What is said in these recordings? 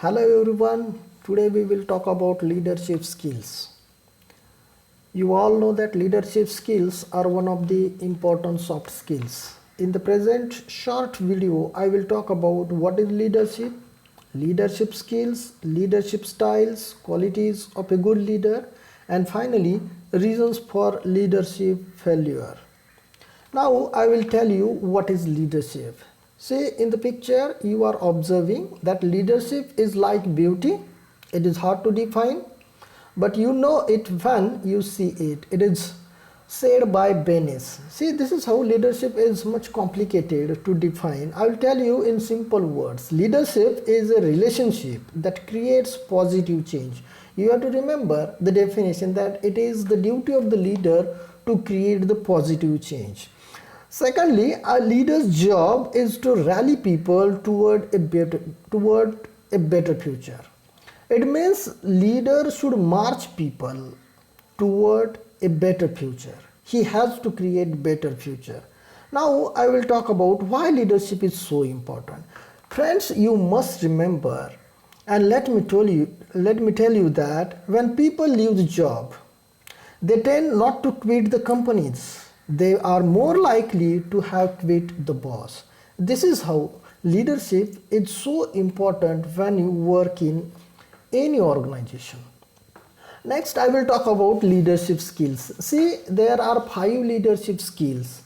Hello everyone, today we will talk about leadership skills. You all know that leadership skills are one of the important soft skills. In the present short video, I will talk about what is leadership, leadership skills, leadership styles, qualities of a good leader, and finally, reasons for leadership failure. Now I will tell you what is leadership. See, in the picture you are observing that leadership is like beauty. It is hard to define, but you know it when you see it. It is said by Benes. See, this is how leadership is much complicated to define. I will tell you in simple words. Leadership is a relationship that creates positive change. You have to remember the definition that it is the duty of the leader to create the positive change. Secondly, a leader's job is to rally people toward a better future. It means leader should march people toward a better future. He has to create better future. Now I will talk about why leadership is so important. Friends, you must remember, and let me tell you that when people lose job, they tend not to quit the companies. They are more likely to have quit the boss. This is how leadership is so important when you work in any organization. Next, I will talk about leadership skills. See, there are 5 leadership skills.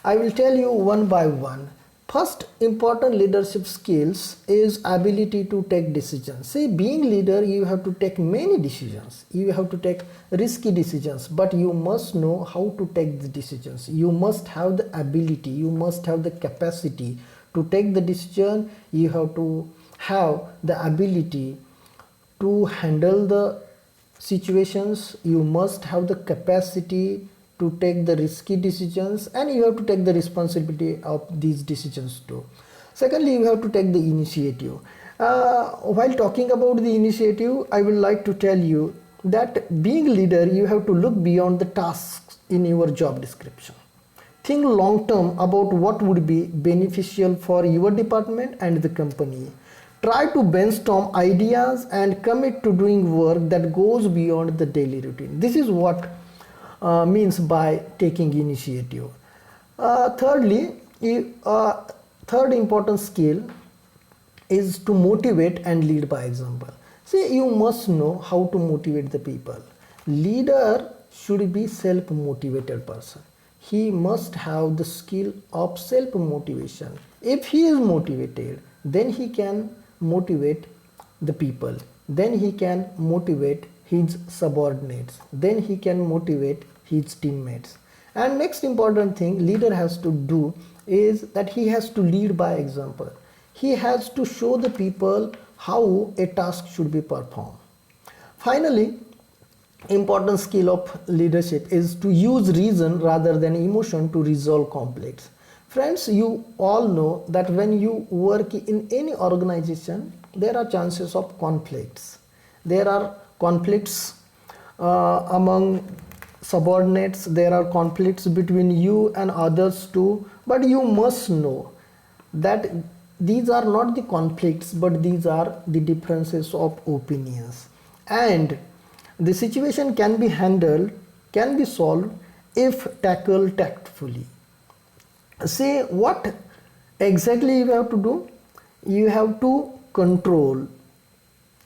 I will tell you one by one. First important leadership skills is ability to take decisions. See, being leader, you have to take many decisions. You have to take risky decisions, but you must know how to take the decisions. You must have the ability, you must have the capacity to take the decision. You have to have the ability to handle the situations. You must have the capacity to take the risky decisions, and you have to take the responsibility of these decisions too. Secondly, you have to take the initiative. While talking about the initiative, I would like to tell you that being leader, you have to look beyond the tasks in your job description. Think long term about what would be beneficial for your department and the company. Try to brainstorm ideas and commit to doing work that goes beyond the daily routine. This is what means by taking initiative. Thirdly, third important skill is to motivate and lead by example. See, you must know how to motivate the people. Leader should be self-motivated person. He must have the skill of self-motivation. If he is motivated, then he can motivate the people. Then he can motivate his subordinates. Then he can motivate his teammates. And next important thing leader has to do is that he has to lead by example. He has to show the people how a task should be performed. Finally, important skill of leadership is to use reason rather than emotion to resolve conflicts. Friends, you all know that when you work in any organization, there are chances of conflicts. There are conflicts among subordinates, there are conflicts between you and others too, but you must know that these are not the conflicts, but these are the differences of opinions, and the situation can be handled, can be solved if tackled tactfully. Say what exactly you have to do? You have to control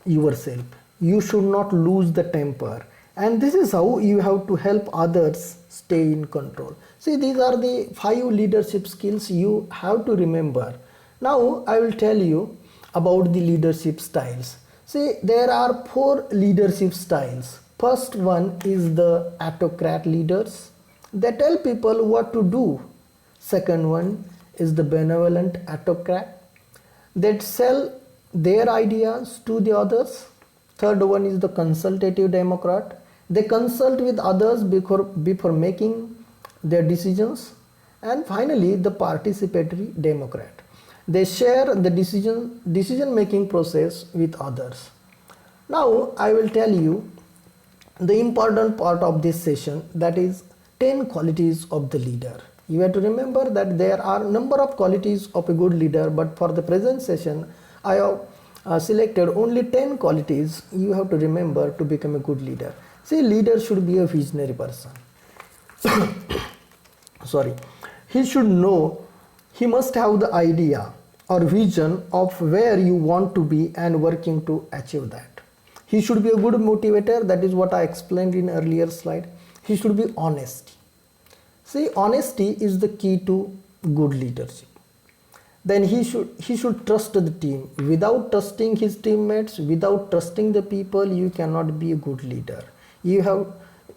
yourself. You should not lose the temper, and this is how you have to help others stay in control. See, these are the 5 leadership skills you have to remember. Now I will tell you about the leadership styles. See, there are 4 leadership styles. First one is the autocrat leaders. They tell people what to do. Second one is the benevolent autocrat. They sell their ideas to the others. Third one is the consultative democrat. They consult with others before making their decisions. And finally, the participatory democrat. They share the decision making process with others. Now I will tell you the important part of this session, that is 10 qualities of the leader. You have to remember that there are number of qualities of a good leader, but for the present session I have selected only 10 qualities you have to remember to become a good leader. See, leader should be a visionary person. Sorry, he should know, he must have the idea or vision of where you want to be and working to achieve that. He should be a good motivator, that is what I explained in earlier slide. He should be honest. See, honesty is the key to good leadership. Then he should trust the team. Without trusting his teammates, without trusting the people, you cannot be a good leader.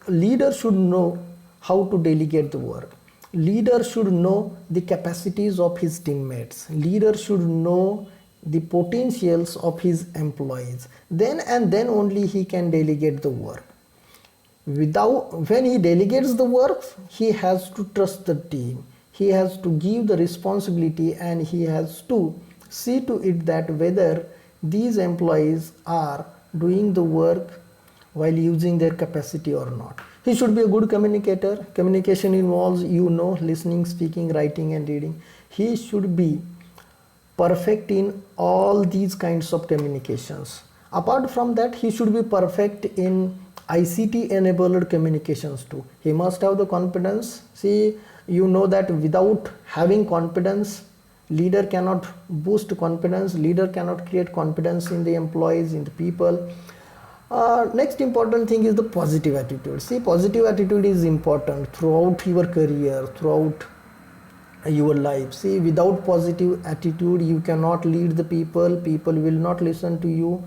Leader should know how to delegate the work. Leader should know the capacities of his teammates. Leader should know the potentials of his employees. Then and then only he can delegate the work. When he delegates the work, he has to trust the team. He has to give the responsibility, and he has to see to it that whether these employees are doing the work while using their capacity or not. He should be a good communicator. Communication involves, listening, speaking, writing and reading. He should be perfect in all these kinds of communications. Apart from that, he should be perfect in ICT enabled communications too. He must have the confidence. See, that without having confidence, leader cannot boost confidence. Leader cannot create confidence in the employees, in the people. Next important thing is the positive attitude. See, positive attitude is important throughout your career, throughout your life. See, without positive attitude, you cannot lead the people. People will not listen to you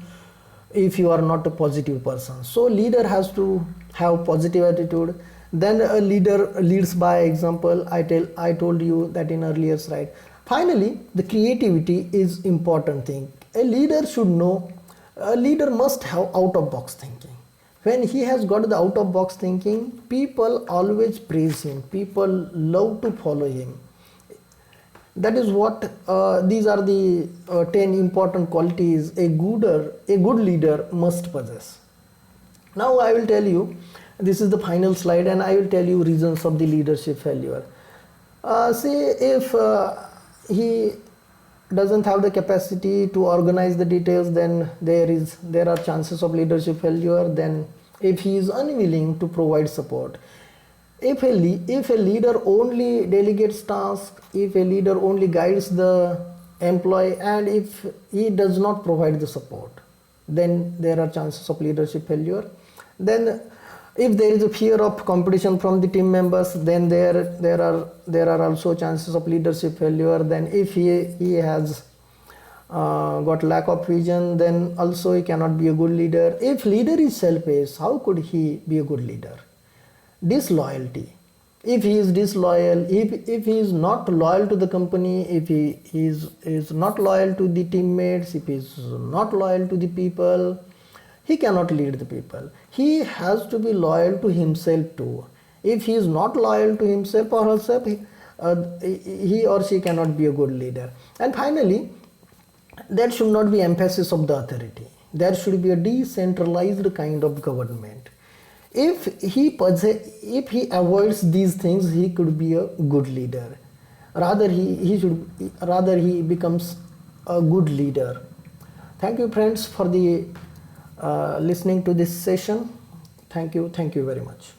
if you are not a positive person. So leader has to have positive attitude. Then a leader leads by example. I told you that in earlier slide. Finally, the creativity is important thing. A leader must have out of box thinking. When he has got the out of box thinking, people always praise him. People love to follow him. That is what these are the 10 important qualities a good leader must possess. Now I will tell you, this is the final slide, and I will tell you reasons of the leadership failure. Say if he doesn't have the capacity to organize the details, then there are chances of leadership failure. Then if he is unwilling to provide support, if a leader only delegates tasks, if a leader only guides the employee, and if he does not provide the support, then there are chances of leadership failure. Then if there is a fear of competition from the team members, then there are also chances of leadership failure. Then if he has got lack of vision, then also he cannot be a good leader. If leader is selfish, how could he be a good leader? Disloyalty. If he is disloyal, if he is not loyal to the company, if he is not loyal to the teammates, if he is not loyal to the people, he cannot lead the people. He has to be loyal to himself too. If he is not loyal to himself or herself, he or she cannot be a good leader. And finally, there should not be emphasis of the authority. There should be a decentralized kind of government. If he avoids these things, he could be a good leader. Rather he becomes a good leader. Thank you friends for the listening to this session. Thank you very much.